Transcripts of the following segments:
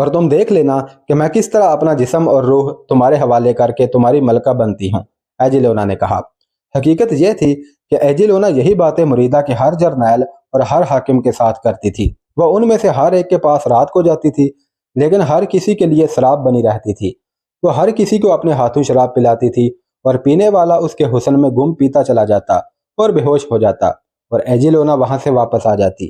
اور تم دیکھ لینا کہ میں کس طرح اپنا جسم اور روح تمہارے حوالے کر کے تمہاری ملکہ بنتی ہوں، ایجیلونا نے کہا۔ حقیقت یہ تھی کہ ایجیلونا یہی باتیں مریدہ کے ہر جرنیل اور ہر حاکم کے ساتھ کرتی تھی۔ وہ ان میں سے ہر ایک کے پاس رات کو جاتی تھی، لیکن ہر کسی کے لیے شراب بنی رہتی تھی۔ وہ ہر کسی کو اپنے ہاتھوں شراب پلاتی تھی اور پینے والا اس کے حسن میں گم پیتا چلا جاتا اور بے ہوش ہو جاتا، اور ایجیلونا وہاں سے واپس آ جاتی۔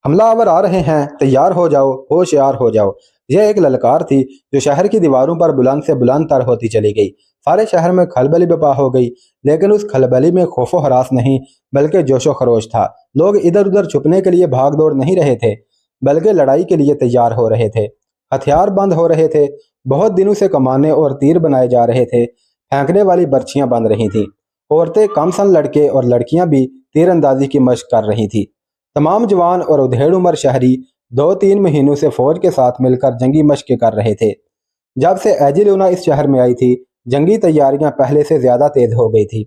حملہ آور آ رہے ہیں، تیار ہو جاؤ، ہوشیار ہو جاؤ۔ یہ ایک للکار تھی جو شہر کی دیواروں پر بلند سے بلند تر ہوتی چلی گئی۔ سارے شہر میں کھلبلی برپا ہو گئی، لیکن اس کھلبلی میں خوف و ہراس نہیں بلکہ جوش و خروش تھا۔ لوگ ادھر ادھر چھپنے کے لیے بھاگ دوڑ نہیں رہے تھے بلکہ لڑائی کے لیے تیار ہو رہے تھے۔ ہتھیار بند ہو رہے تھے، بہت دنوں سے کمانے اور تیر بنائے جا رہے تھے، پھینکنے والی برچیاں بن رہی تھیں۔ عورتیں، کم سن لڑکے اور لڑکیاں بھی تیر اندازی کی مشق کر رہی تھیں۔ تمام جوان اور ادھیڑ عمر شہری 2-3 مہینوں سے فوج کے ساتھ مل کر جنگی مشقیں کر رہے تھے۔ جب سے ایجیلونا اس شہر میں آئی تھی، جنگی تیاریاں پہلے سے زیادہ تیز ہو گئی تھی۔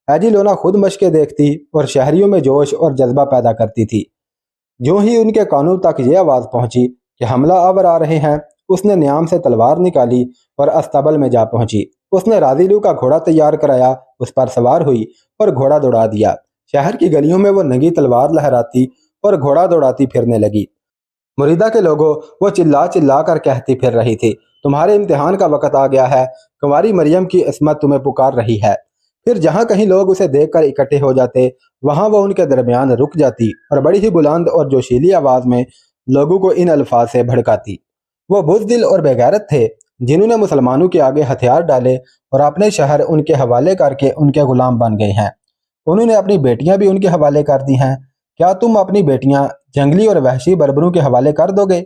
ایجیلونا خود مشقیں دیکھتی اور شہریوں میں جوش اور جذبہ پیدا کرتی تھی۔ جو ہی ان کے کانوں تک یہ آواز پہنچی کہ حملہ آور آ رہے ہیں، اس نے نیام سے تلوار نکالی اور استبل میں جا پہنچی۔ اس نے رازیلو کا گھوڑا تیار کرایا، اس پر سوار ہوئی اور گھوڑا دوڑا دیا۔ شہر کی گلیوں میں وہ ننگی تلوار لہراتی اور گھوڑا دوڑاتی پھرنے لگی۔ مریدہ کے لوگوں، وہ چلا چلا کر کہتی پھر رہی تھی، تمہارے امتحان کا وقت آ گیا ہے، کنواری مریم کی عصمت تمہیں پکار رہی ہے۔ پھر جہاں کہیں لوگ اسے دیکھ کر اکٹھے ہو جاتے، وہاں وہ ان کے درمیان رک جاتی اور بڑی ہی بلند اور جوشیلی آواز میں لوگوں کو ان الفاظ سے بھڑکاتی۔ وہ بزدل اور بے غیرت تھے جنہوں نے مسلمانوں کے آگے ہتھیار ڈالے اور اپنے شہر ان کے حوالے کر کے ان کے غلام بن گئے ہیں۔ انہوں نے اپنی بیٹیاں بھی ان کے حوالے کر دی ہیں۔ کیا تم اپنی بیٹیاں جنگلی اور وحشی بربروں کے حوالے کر دو گے؟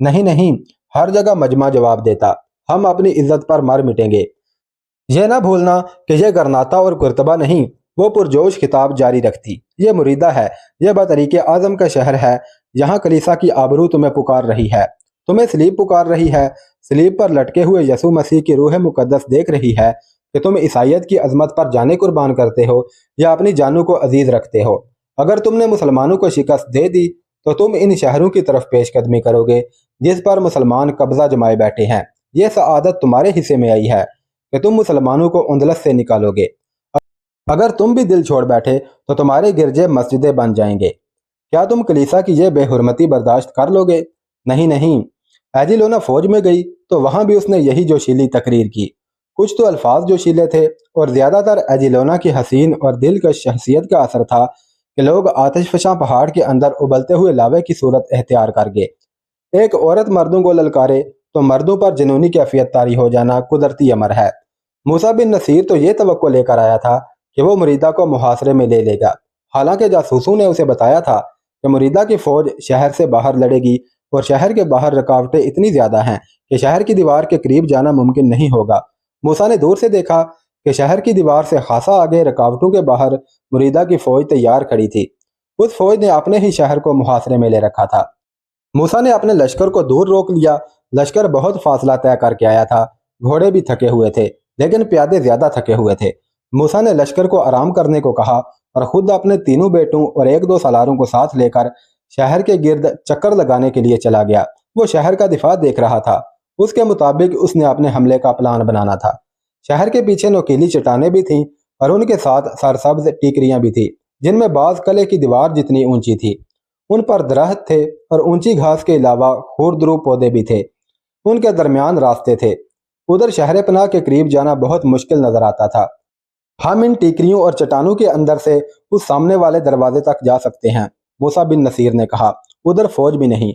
نہیں نہیں، ہر جگہ مجمع جواب دیتا، ہم اپنی عزت پر مر مٹیں گے۔ یہ نہ بھولنا کہ یہ گرناتا اور قرطبہ نہیں، وہ پرجوش خطاب جاری رکھتی، یہ مریدہ ہے، یہ بطریق اعظم کا شہر ہے، یہاں کلیسا کی آبرو تمہیں پکار رہی ہے، تمہیں سلیب پکار رہی ہے، سلیب پر لٹکے ہوئے یسوع مسیح کی روح مقدس دیکھ رہی ہے کہ تم عیسائیت کی عظمت پر جانیں قربان کرتے ہو یا اپنی جانوں کو عزیز رکھتے ہو۔ اگر تم نے مسلمانوں کو شکست دے دی تو تم ان شہروں کی طرف پیش قدمی کرو گے جس پر مسلمان قبضہ جمائے بیٹھے ہیں۔ یہ سعادت تمہارے حصے میں آئی ہے کہ تم مسلمانوں کو اندلس سے نکالو گے۔ اگر تم بھی دل چھوڑ بیٹھے تو تمہارے گرجے مسجدیں بن جائیں گے۔ کیا تم کلیسا کی یہ بے حرمتی برداشت کر لو گے؟ نہیں نہیں۔ ایجیلونا فوج میں گئی تو وہاں بھی اس نے یہی جوشیلی تقریر کی۔ کچھ تو الفاظ جوشیلے تھے اور زیادہ تر ایجیلونا کی حسین اور دلکش شخصیت کا اثر تھا کہ لوگ آتش فشاں پہاڑ کے اندر ابلتے ہوئے لاوے کی صورت اختیار کر گئے۔ ایک عورت مردوں کو للکارے تو مردوں پر جنونی کیفیت طاری ہو جانا قدرتی امر ہے۔ موسیٰ بن نصیر تو یہ توقع لے کر آیا تھا کہ وہ مریدہ کو محاصرے میں لے لے گا، حالانکہ جاسوسوں نے اسے بتایا تھا کہ مریدہ کی فوج شہر سے باہر لڑے گی اور شہر کے باہر رکاوٹیں اتنی زیادہ ہیں کہ شہر کی دیوار کے قریب جانا ممکن نہیں ہوگا۔ موسیٰ نے دور سے دیکھا کہ شہر کی دیوار سے خاصا آگے رکاوٹوں کے باہر مریدہ کی فوج تیار کھڑی تھی۔ اس فوج نے اپنے ہی شہر کو محاصرے میں لے رکھا تھا۔ موسیٰ نے اپنے لشکر کو دور روک لیا۔ لشکر بہت فاصلہ طے کر کے آیا تھا، گھوڑے بھی تھکے ہوئے تھے لیکن پیادے زیادہ تھکے ہوئے تھے۔ موسیٰ نے لشکر کو آرام کرنے کو کہا اور خود اپنے 3 بیٹوں اور 1-2 سالاروں کو ساتھ لے کر شہر کے گرد چکر لگانے کے لیے چلا گیا۔ وہ شہر کا دفاع دیکھ رہا تھا۔ اس کے مطابق اس نے اپنے حملے کا پلان بنانا تھا۔ شہر کے پیچھے نوکیلی چٹانیں بھی تھیں اور ان کے ساتھ سرسبز ٹیکریاں بھی تھیں جن میں بعض قلعے کی دیوار جتنی اونچی تھی۔ ان پر درخت تھے اور اونچی گھاس کے علاوہ خوردرو پودے بھی تھے۔ ان کے درمیان راستے تھے۔ ادھر شہر پناہ کے قریب جانا بہت مشکل نظر آتا تھا۔ ہم ان ٹیکریوں اور چٹانوں کے اندر سے اس سامنے والے دروازے تک جا سکتے ہیں، موسیٰ بن نصیر نے کہا۔ ادھر فوج بھی نہیں۔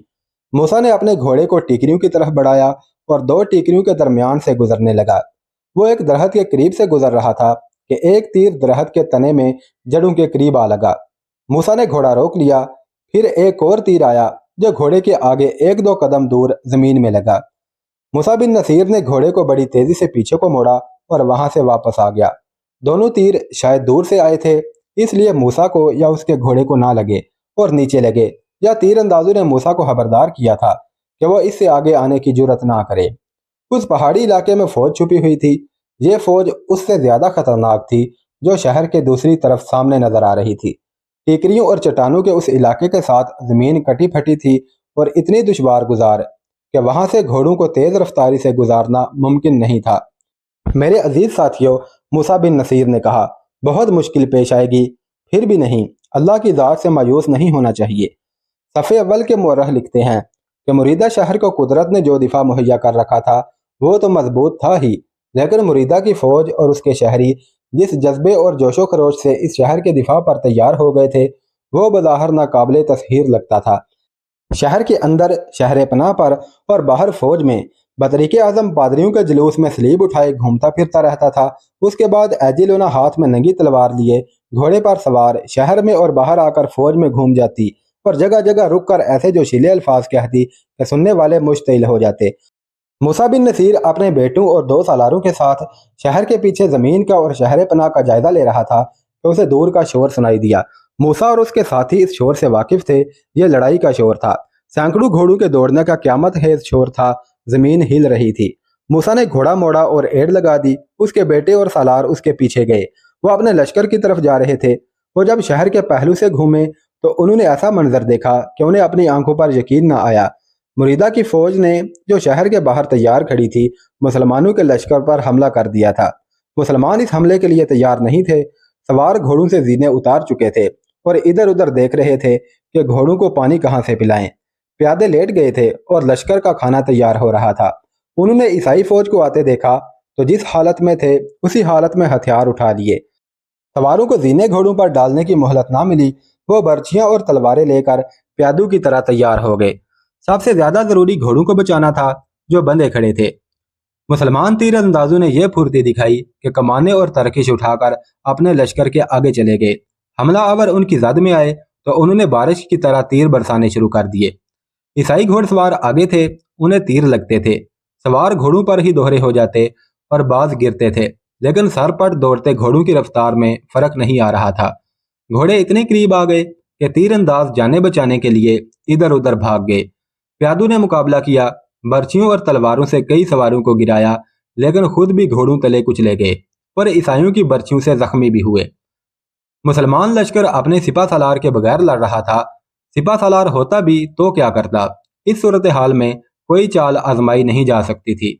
موسیٰ نے اپنے گھوڑے کو ٹیکریوں کی طرف بڑھایا اور 2 ٹیکریوں کے درمیان سے گزرنے لگا۔ وہ ایک درخت کے قریب سے گزر رہا تھا کہ ایک تیر درخت کے تنے میں جڑوں کے قریب آ لگا۔ موسیٰ نے گھوڑا روک لیا۔ پھر ایک اور تیر آیا جو گھوڑے کے آگے 1-2 قدم دور زمین میں لگا۔ موسیٰ بن نصیر نے گھوڑے کو بڑی تیزی سے پیچھے کو موڑا اور وہاں سے واپس آ گیا۔ دونوں تیر شاید دور سے آئے تھے، اس لیے موسیٰ کو یا اس کے گھوڑے کو نہ لگے اور نیچے لگے، یا تیر اندازوں نے موسیٰ کو خبردار کیا تھا کہ وہ اس سے آگے آنے کی جرات نہ کرے۔ اس پہاڑی علاقے میں فوج چھپی ہوئی تھی۔ یہ فوج اس سے زیادہ خطرناک تھی جو شہر کے دوسری طرف سامنے نظر آ رہی تھی۔ ٹیکریوں اور چٹانوں کے اس علاقے کے ساتھ زمین کٹی پھٹی تھی اور اتنی دشوار گزار کہ وہاں سے گھوڑوں کو تیز رفتاری سے گزارنا ممکن نہیں تھا۔ میرے عزیز ساتھیوں، موسیٰ بن نصیر نے کہا، بہت مشکل پیش آئے گی، پھر بھی نہیں، اللہ کی ذات سے مایوس نہیں ہونا چاہیے۔ صفحے اول کے مورخ لکھتے ہیں کہ مریدہ شہر کو قدرت نے جو دفاع مہیا کر رکھا تھا وہ تو مضبوط تھا ہی، لیکن مریدہ کی فوج اور اس کے شہری جس جذبے اور جوش و خروش سے اس شہر کے دفاع پر تیار ہو گئے تھے وہ بظاہر ناقابل تسخیر لگتا تھا۔ شہر کے اندر شہر پناہ پر اور باہر فوج میں بطریق اعظم پادریوں کے جلوس میں سلیب اٹھائے گھومتا پھرتا رہتا تھا۔ اس کے بعد ایجی لونا ہاتھ میں ننگی تلوار لیے گھوڑے پر سوار شہر میں اور باہر آ کر فوج میں گھوم جاتی اور جگہ جگہ رک کر ایسے جوشیلے الفاظ کہتی کہ سننے والے مشتعل ہو جاتے۔ موسیٰ بن نصیر اپنے بیٹوں اور 2 سالاروں کے ساتھ شہر کے پیچھے زمین کا اور شہر پناہ کا جائزہ لے رہا تھا کہ اسے دور کا شور سنائی دیا۔ موسیٰ اور اس کے ساتھی اس شور سے واقف تھے، یہ لڑائی کا شور تھا، سینکڑوں گھوڑوں کے دوڑنے کا قیامت خیز شور تھا، زمین ہل رہی تھی۔ موسیٰ نے گھوڑا موڑا اور ایڑ لگا دی، اس کے بیٹے اور سالار اس کے پیچھے گئے، وہ اپنے لشکر کی طرف جا رہے تھے۔ وہ جب شہر کے پہلو سے گھومے تو انہوں نے ایسا منظر دیکھا کہ انہیں اپنی آنکھوں پر یقین نہ آیا۔ مریدہ کی فوج نے جو شہر کے باہر تیار کھڑی تھی مسلمانوں کے لشکر پر حملہ کر دیا تھا۔ مسلمان اس حملے کے لیے تیار نہیں تھے، سوار گھوڑوں سے زینے اتار چکے تھے اور ادھر ادھر دیکھ رہے تھے کہ گھوڑوں کو پانی کہاں سے پلائیں۔ پیادے لیٹ گئے تھے اور لشکر کا کھانا تیار ہو رہا تھا۔ انہوں نے عیسائی فوج کو آتے دیکھا تو جس حالت میں تھے اسی حالت میں ہتھیار اٹھا لیے۔ سواروں کو زینے گھوڑوں پر ڈالنے کی مہلت نہ ملی، وہ برچھیاں اور تلواریں لے کر پیادوں کی طرح تیار ہو گئے۔ سب سے زیادہ ضروری گھوڑوں کو بچانا تھا جو بندھے کھڑے تھے۔ مسلمان تیر اندازوں نے یہ پھرتی دکھائی کہ کمانے اور ترکش اٹھا کر اپنے لشکر کے آگے چلے گئے۔ حملہ آور ان کی زد میں آئے تو انہوں نے بارش کی طرح تیر برسانے شروع کر دیے۔ عیسائی گھوڑ سوار آگے تھے، انہیں تیر لگتے تھے، سوار گھوڑوں پر ہی دوہرے ہو جاتے اور بعض گرتے تھے، لیکن سر پٹ دوڑتے گھوڑوں کی رفتار میں فرق نہیں آ رہا تھا۔ گھوڑے اتنے قریب آ گئے کہ تیر انداز جانے بچانے کے لیے ادھر ادھر بھاگ گئے۔ پیادوں نے مقابلہ کیا، برچھیوں اور تلواروں سے کئی سواروں کو گرایا، لیکن خود بھی گھوڑوں تلے کچلے گئے اور عیسائیوں کی برچھیوں سے زخمی بھی ہوئے۔ مسلمان لشکر اپنے سپہ سالار کے بغیر لڑ رہا تھا۔ سپہ سالار ہوتا بھی تو کیا کرتا؟ اس صورتحال میں کوئی چال آزمائی نہیں جا سکتی تھی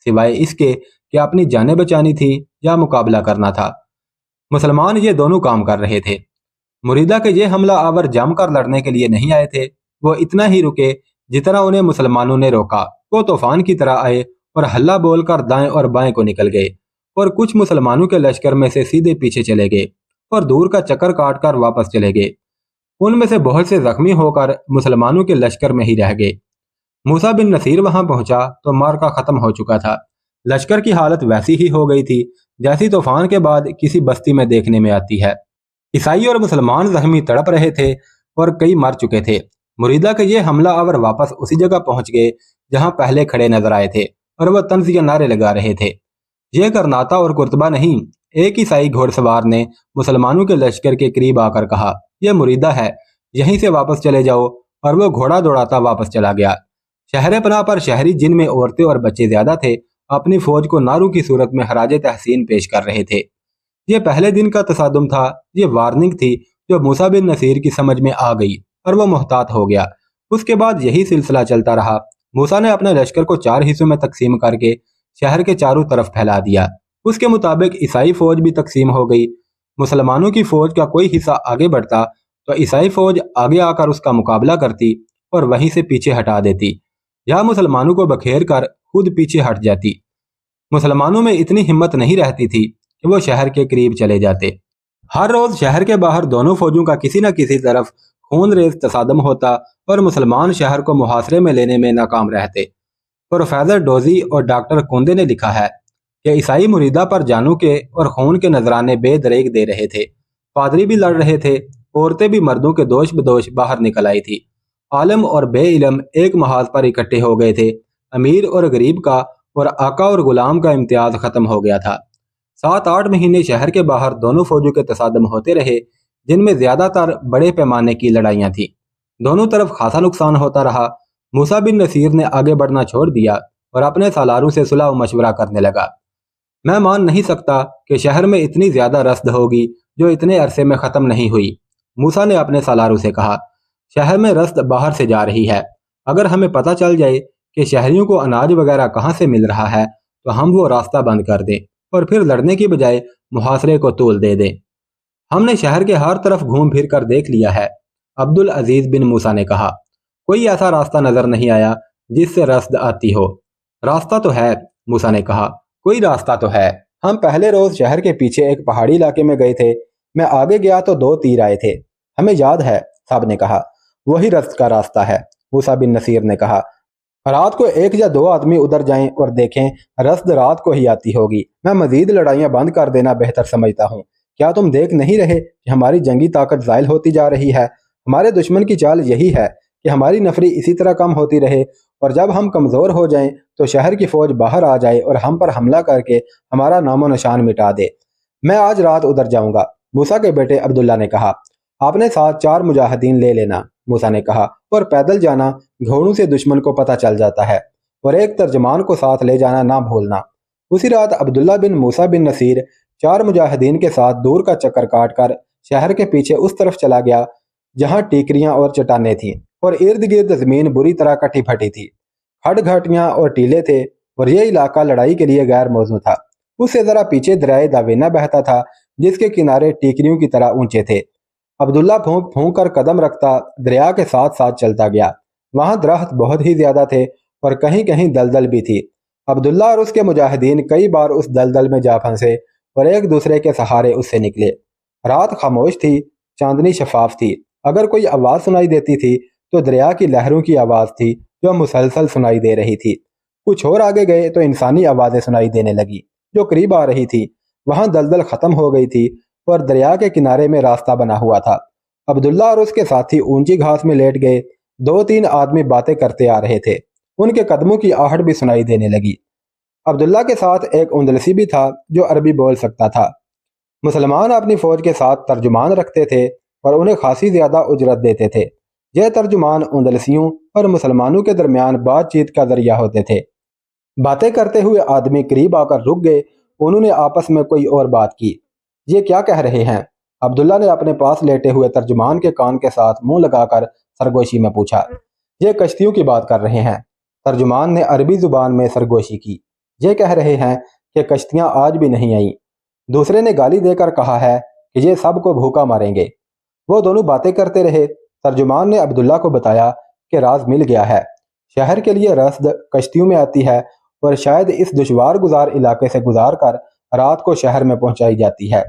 سوائے اس کے کہ اپنی جانیں بچانی تھی یا مقابلہ کرنا تھا۔ مسلمان یہ دونوں کام کر رہے تھے۔ مریدہ کے یہ حملہ آور جم کر لڑنے کے لیے نہیں آئے تھے، وہ اتنا ہی رکے جتنا انہیں مسلمانوں نے روکا۔ وہ طوفان کی طرح آئے اور ہلہ بول کر دائیں اور بائیں کو نکل گئے اور کچھ مسلمانوں کے لشکر میں سے سیدھے پیچھے چلے گئے اور دور کا چکر کاٹ کر واپس چلے گئے۔ ان میں سے بہت سے زخمی ہو کر مسلمانوں کے لشکر میں ہی رہ گئے۔ موسیٰ بن نصیر وہاں پہنچا تو معرکہ ختم ہو چکا تھا۔ لشکر کی حالت ویسی ہی ہو گئی تھی جیسی طوفان کے بعد کسی بستی میں دیکھنے میں آتی ہے۔ عیسائی اور مسلمان زخمی تڑپ رہے تھے اور کئی مر چکے تھے۔ مریدہ کے یہ حملہ آور واپس اسی جگہ پہنچ گئے جہاں پہلے کھڑے نظر آئے تھے اور وہ طنزیہ نعرے لگا رہے تھے۔ یہ کرناتا اور قرطبہ نہیں، ایک عیسائی گھوڑ سوار نے مسلمانوں کے لشکر کے قریب آ کر کہا، یہ مریدہ ہے، یہیں سے واپس چلے جاؤ، اور وہ گھوڑا دوڑاتا واپس چلا گیا۔ شہر پناہ پر شہری جن میں عورتیں اور بچے زیادہ تھے اپنی فوج کو نعروں کی صورت میں خراج تحسین پیش کر رہے تھے۔ یہ پہلے دن کا تصادم تھا، یہ وارننگ تھی جو موسیٰ بن نصیر کی سمجھ میں آ گئی اور وہ محتاط ہو گیا۔ اس کے بعد یہی سلسلہ چلتا رہا۔ موسیٰ نے اپنے لشکر کو 4 حصوں میں تقسیم کر کے شہر کے چاروں طرف پھیلا دیا۔ اس کے مطابق عیسائی فوج بھی تقسیم ہو گئی۔ مسلمانوں کی فوج کا کوئی حصہ آگے بڑھتا تو عیسائی فوج آگے آ کر اس کا مقابلہ کرتی اور وہیں سے پیچھے ہٹا دیتی، یا مسلمانوں کو بکھیر کر خود پیچھے ہٹ جاتی۔ مسلمانوں میں اتنی ہمت نہیں رہتی تھی کہ وہ شہر کے قریب چلے جاتے۔ ہر روز شہر کے باہر دونوں فوجوں کا کسی نہ کسی طرف خون ریز تصادم ہوتا اور مسلمان شہر کو محاصرے میں لینے میں ناکام رہتے۔ پروفیسر ڈوزی اور ڈاکٹر کوندے نے لکھا ہے کہ عیسائی مریدہ پر جانوں کے اور خون کے نذرانے بے دریغ دے رہے تھے، پادری بھی لڑ رہے تھے، عورتیں بھی مردوں کے دوش بدوش باہر نکل آئی تھی۔ عالم اور بے علم ایک محاذ پر اکٹھے ہو گئے تھے۔ امیر اور غریب کا اور آقا اور غلام کا امتیاز ختم ہو گیا تھا۔ 7-8 مہینے شہر کے باہر دونوں فوجوں کے تصادم ہوتے رہے، جن میں زیادہ تر بڑے پیمانے کی لڑائیاں تھیں۔ دونوں طرف خاصا نقصان ہوتا رہا۔ موسیٰ بن نصیر نے آگے بڑھنا چھوڑ دیا اور اپنے سالاروں سے صلح و مشورہ کرنے لگا۔ میں مان نہیں سکتا کہ شہر میں اتنی زیادہ رسد ہوگی جو اتنے عرصے میں ختم نہیں ہوئی۔ موسیٰ نے اپنے سالاروں سے کہا، شہر میں رسد باہر سے جا رہی ہے، اگر ہمیں پتہ چل جائے کہ شہریوں کو اناج وغیرہ کہاں سے مل رہا ہے تو ہم وہ راستہ بند کر دیں اور پھر لڑنے کی بجائے محاصرے کو طول دے دیں۔ ہم نے شہر کے ہر طرف گھوم پھر کر دیکھ لیا ہے، عبدالعزیز بن موسیٰ نے کہا۔ کوئی ایسا راستہ نظر نہیں آیا جس سے رسد آتی ہو۔ راستہ تو ہے، موسیٰ نے کہا، کوئی راستہ تو ہے۔ ہم پہلے روز شہر کے پیچھے ایک پہاڑی علاقے میں گئے تھے، میں آگے گیا تو 2 تیر آئے تھے۔ ہمیں یاد ہے، صاحب نے کہا، وہی رسد کا راستہ ہے۔ موسیٰ بن نصیر نے کہا، رات کو 1 یا 2 آدمی ادھر جائیں اور دیکھیں، رسد رات کو ہی آتی ہوگی۔ میں مزید لڑائیاں بند کر دینا بہتر سمجھتا ہوں۔ کیا تم دیکھ نہیں رہے کہ ہماری جنگی طاقت زائل ہوتی جا رہی ہے؟ ہمارے دشمن کی چال یہی ہے کہ ہماری نفری اسی طرح کم ہوتی رہے اور جب ہم کمزور ہو جائیں تو شہر کی فوج باہر آ جائے اور ہم پر حملہ کر کے ہمارا نام و نشان مٹا دے۔ میں آج رات ادھر جاؤں گا، موسیٰ کے بیٹے عبداللہ نے کہا۔ آپ نے ساتھ 4 مجاہدین لے لینا، موسیٰ نے کہا، اور پیدل جانا، گھوڑوں سے دشمن کو پتہ چل جاتا ہے، اور ایک ترجمان کو ساتھ لے جانا نہ بھولنا۔ اسی رات عبداللہ بن موسیٰ بن نصیر 4 مجاہدین کے ساتھ دور کا چکر کاٹ کر شہر کے پیچھے اس طرف چلا گیا جہاں ٹیکریاں اور چٹانیں تھیں اور ارد گرد زمین بری طرح کٹی پھٹی تھی، کھڑ گھاٹیاں اور ٹیلے تھے، اور یہ علاقہ لڑائی کے لیے غیر موزوں تھا۔ اس سے ذرا پیچھے دریائے داوینہ بہتا تھا جس کے کنارے ٹیکریوں کی طرح اونچے تھے۔ عبداللہ پھونک پھونک کر قدم رکھتا دریا کے ساتھ ساتھ چلتا گیا۔ وہاں درخت بہت ہی زیادہ تھے اور کہیں کہیں دلدل بھی تھی۔ عبداللہ اور اس کے مجاہدین کئی بار اس دلدل میں جا پھنسے اور ایک دوسرے کے سہارے اس سے نکلے۔ رات خاموش تھی، چاندنی شفاف تھی۔ اگر کوئی آواز سنائی دیتی تھی تو دریا کی لہروں کی آواز تھی جو مسلسل سنائی دے رہی تھی۔ کچھ اور آگے گئے تو انسانی آوازیں سنائی دینے لگی جو قریب آ رہی تھی۔ وہاں دلدل ختم ہو گئی تھی اور دریا کے کنارے میں راستہ بنا ہوا تھا۔ عبداللہ اور اس کے ساتھی اونچی گھاس میں لیٹ گئے۔ 2-3 آدمی باتیں کرتے آ رہے تھے، ان کے قدموں کی آہٹ بھی سنائی دینے لگی۔ عبداللہ کے ساتھ ایک اندلسی بھی تھا جو عربی بول سکتا تھا۔ مسلمان اپنی فوج کے ساتھ ترجمان رکھتے تھے اور انہیں خاصی زیادہ اجرت دیتے تھے۔ یہ ترجمان اندلسیوں اور مسلمانوں کے درمیان بات چیت کا ذریعہ ہوتے تھے۔ باتیں کرتے ہوئے آدمی قریب آ کر رک گئے۔ انہوں نے آپس میں کوئی اور بات کی۔ یہ کیا کہہ رہے ہیں؟ عبداللہ نے اپنے پاس لیٹے ہوئے ترجمان کے کان کے ساتھ منہ لگا کر سرگوشی میں پوچھا۔ یہ کشتیوں کی بات کر رہے ہیں، ترجمان نے عربی زبان میں سرگوشی کی۔ یہ کہہ رہے ہیں کہ کشتیاں آج بھی نہیں آئیں۔ دوسرے نے گالی دے کر کہا ہے کہ یہ سب کو بھوکا ماریں گے۔ وہ دونوں باتیں کرتے رہے۔ ترجمان نے عبداللہ کو بتایا کہ راز مل گیا ہے، شہر کے لیے رسد کشتیوں میں آتی ہے اور شاید اس دشوار گزار علاقے سے گزار کر رات کو شہر میں پہنچائی جاتی ہے۔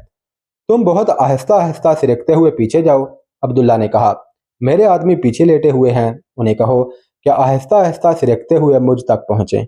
تم بہت آہستہ آہستہ سرکتے ہوئے پیچھے جاؤ، عبداللہ نے کہا۔ میرے آدمی پیچھے لیٹے ہوئے ہیں، انہیں کہو کہ آہستہ آہستہ سرکتے ہوئے مجھ تک پہنچیں۔